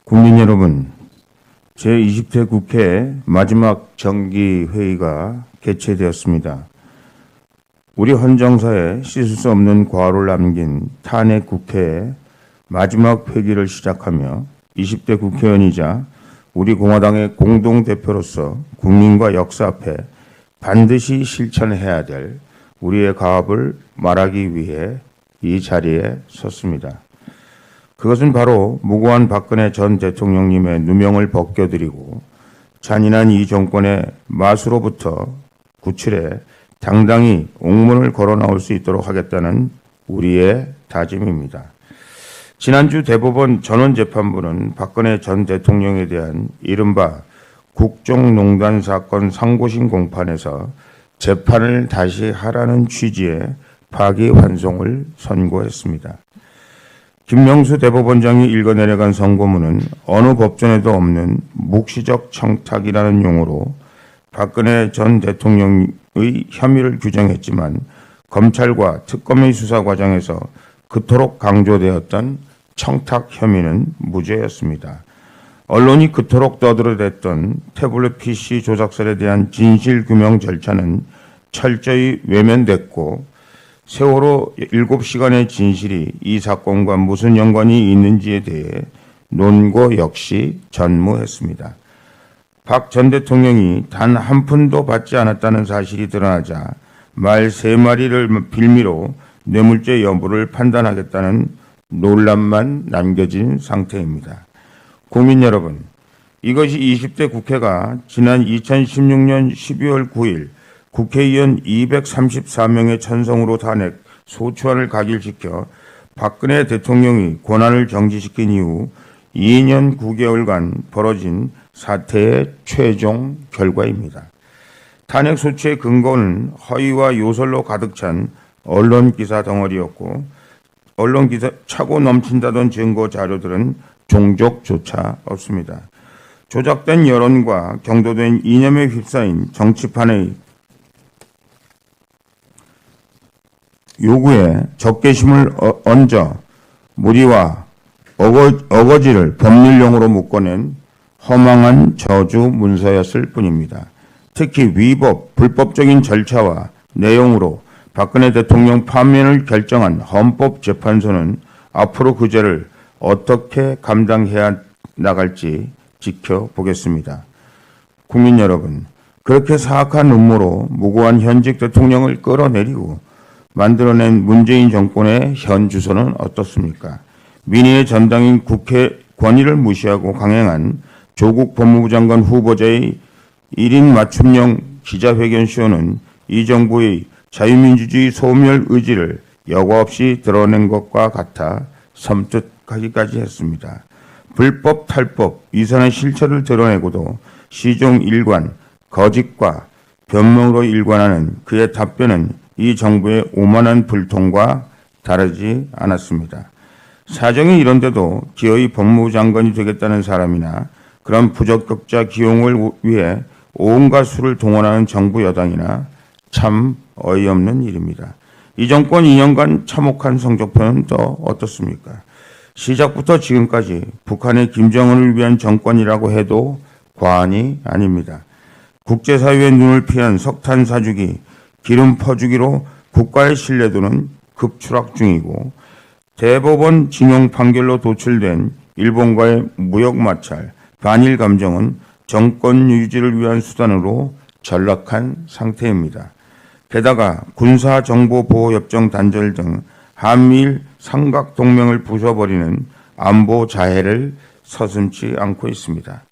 국민 여러분, 제20대 국회 마지막 정기회의가 개최되었습니다. 우리 헌정사에 씻을 수 없는 과오를 남긴 탄핵 국회의 마지막 회기를 시작하며 20대 국회의원이자 우리 공화당의 공동대표로서 국민과 역사 앞에 반드시 실천해야 될 우리의 가업을 말하기 위해 이 자리에 섰습니다. 그것은 바로 무고한 박근혜 전 대통령님의 누명을 벗겨드리고 잔인한 이 정권의 마수로부터 구출해 당당히 옥문을 걸어 나올 수 있도록 하겠다는 우리의 다짐입니다. 지난주 대법원 전원재판부는 박근혜 전 대통령에 대한 이른바 국정농단 사건 상고심 공판에서 재판을 다시 하라는 취지의 파기환송을 선고했습니다. 김명수 대법원장이 읽어내려간 선고문은 어느 법전에도 없는 묵시적 청탁이라는 용어로 박근혜 전 대통령의 혐의를 규정했지만 검찰과 특검의 수사 과정에서 그토록 강조되었던 청탁 혐의는 무죄였습니다. 언론이 그토록 떠들어댔던 태블릿 PC 조작설에 대한 진실규명 절차는 철저히 외면됐고 세월호 7시간의 진실이 이 사건과 무슨 연관이 있는지에 대해 논고 역시 전무했습니다. 박 전 대통령이 단 한 푼도 받지 않았다는 사실이 드러나자 말 3마리를 빌미로 뇌물죄 여부를 판단하겠다는 논란만 남겨진 상태입니다. 국민 여러분, 이것이 20대 국회가 지난 2016년 12월 9일 국회의원 234명의 찬성으로 탄핵 소추안을 가결시켜 박근혜 대통령이 권한을 정지시킨 이후 2년 9개월간 벌어진 사태의 최종 결과입니다. 탄핵 소추의 근거는 허위와 요설로 가득 찬 언론 기사 덩어리였고 언론 기사 차고 넘친다던 증거 자료들은 종족조차 없습니다. 조작된 여론과 경도된 이념에 휩싸인 정치판의 요구에 적개심을 얹어 무리와 어거지를 법률용어로 묶어낸 허망한 저주 문서였을 뿐입니다. 특히 위법, 불법적인 절차와 내용으로 박근혜 대통령 파면을 결정한 헌법재판소는 앞으로 그 죄를 어떻게 감당해야 나갈지 지켜보겠습니다. 국민 여러분, 그렇게 사악한 음모로 무고한 현직 대통령을 끌어내리고 만들어낸 문재인 정권의 현 주소는 어떻습니까? 민의의 전당인 국회 권위를 무시하고 강행한 조국 법무부 장관 후보자의 1인 맞춤형 기자회견 쇼는 이 정부의 자유민주주의 소멸 의지를 여과 없이 드러낸 것과 같아 섬뜩하기까지 했습니다. 불법, 탈법, 위선의 실체를 드러내고도 시종 일관, 거짓과 변명으로 일관하는 그의 답변은 이 정부의 오만한 불통과 다르지 않았습니다. 사정이 이런데도 기어이 법무부 장관이 되겠다는 사람이나 그런 부적격자 기용을 위해 온갖 수를 동원하는 정부 여당이나 참 어이없는 일입니다. 이 정권 2년간 참혹한 성적표는 또 어떻습니까? 시작부터 지금까지 북한의 김정은을 위한 정권이라고 해도 과언이 아닙니다. 국제사회의 눈을 피한 석탄 사주기, 기름 퍼주기로 국가의 신뢰도는 급추락 중이고 대법원 징용 판결로 도출된 일본과의 무역 마찰, 반일 감정은 정권 유지를 위한 수단으로 전락한 상태입니다. 게다가 군사정보보호협정 단절 등 한미일 삼각동맹을 부숴버리는 안보 자해를 서슴지 않고 있습니다.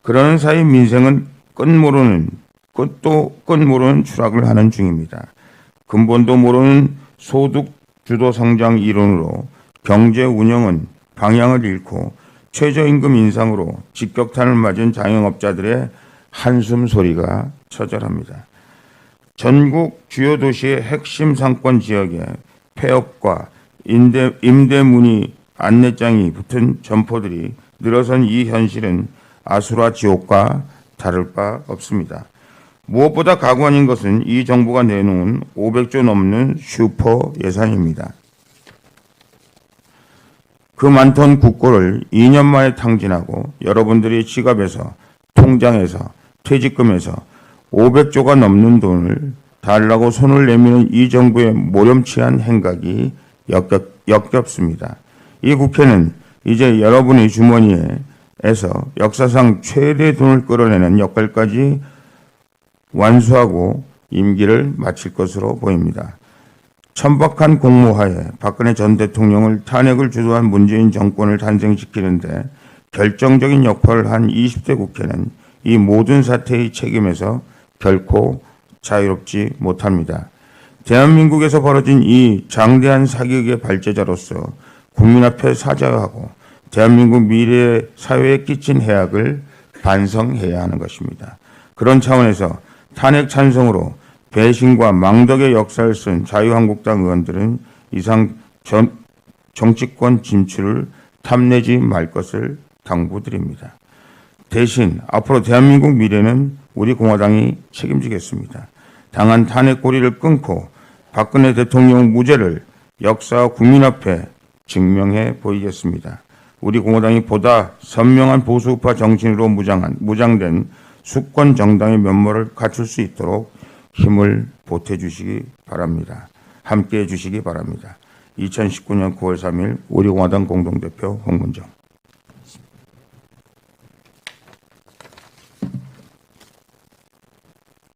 그러는 사이 민생은 끝도 끝 모르는 추락을 하는 중입니다. 근본도 모르는 소득 주도 성장 이론으로 경제 운영은 방향을 잃고 최저임금 인상으로 직격탄을 맞은 자영업자들의 한숨 소리가 처절합니다. 전국 주요 도시의 핵심 상권 지역에 폐업과 임대 문의 안내장이 붙은 점포들이 늘어선 이 현실은 아수라 지옥과 다를 바 없습니다. 무엇보다 가관인 것은 이 정부가 내놓은 500조 넘는 슈퍼 예산입니다. 그 많던 국고를 2년 만에 탕진하고 여러분들이 지갑에서, 통장에서, 퇴직금에서 500조가 넘는 돈을 달라고 손을 내미는 이 정부의 모렴치한 행각이 역겹습니다. 이 국회는 이제 여러분의 주머니에서 역사상 최대 돈을 끌어내는 역할까지 완수하고 임기를 마칠 것으로 보입니다. 천박한 공모하에 박근혜 전 대통령을 탄핵을 주도한 문재인 정권을 탄생시키는데 결정적인 역할을 한 20대 국회는 이 모든 사태의 책임에서 결코 자유롭지 못합니다. 대한민국에서 벌어진 이 장대한 사기극의 발제자로서 국민 앞에 사죄하고 대한민국 미래 사회에 끼친 해악을 반성해야 하는 것입니다. 그런 차원에서 탄핵 찬성으로 배신과 망덕의 역사를 쓴 자유한국당 의원들은 이상 정치권 진출을 탐내지 말 것을 당부드립니다. 대신 앞으로 대한민국 미래는 우리 공화당이 책임지겠습니다. 당한 탄핵 고리를 끊고 박근혜 대통령 무죄를 역사와 국민 앞에 증명해 보이겠습니다. 우리 공화당이 보다 선명한 보수우파 정신으로 무장된 수권 정당의 면모를 갖출 수 있도록 힘을 보태주시기 바랍니다. 함께해 주시기 바랍니다. 2019년 9월 3일 우리 공화당 공동대표 홍문정.